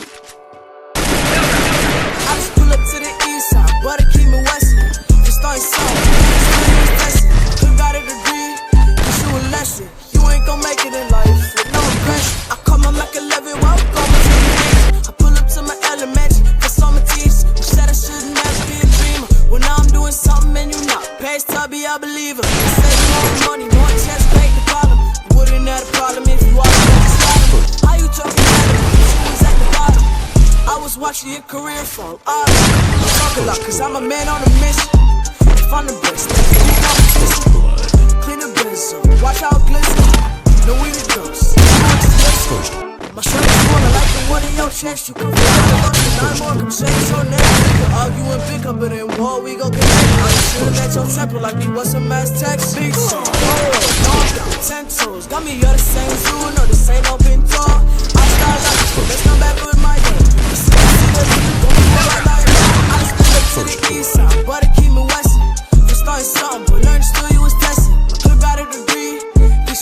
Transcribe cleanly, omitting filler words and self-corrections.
I just pull up to the east side, but it keep me westin'. Just starting something, studying was testing. Could got a degree, cause you a lesson. You ain't gon' make it in life with no impression. I call my Mac 11, welcome to the nation. I pull up to my elementary, for some teachers who said I should never be a dreamer. Well now I'm doing something and you not. Page tubby, I believe her. They say more money, more chance, make the problem. You wouldn't have a problem if you always had to slide them. How you talking about it? She was at the bottom. I was watching your career fall. I talk a lot, cause I'm a man on a mission. If I'm the best, then keep competition. Clean the biz up, watch how it glisten. No we the ghost. My shirt is smaller like the one in your chest. You can feel the I'm more come shake your neck. We can argue and pick up, but in war we gon' get naked. I should've at your temple like we was some mass text. Big song, down, 10 toes. Got me, you're the same zoo, no, this ain't open door. I start like, let's come back.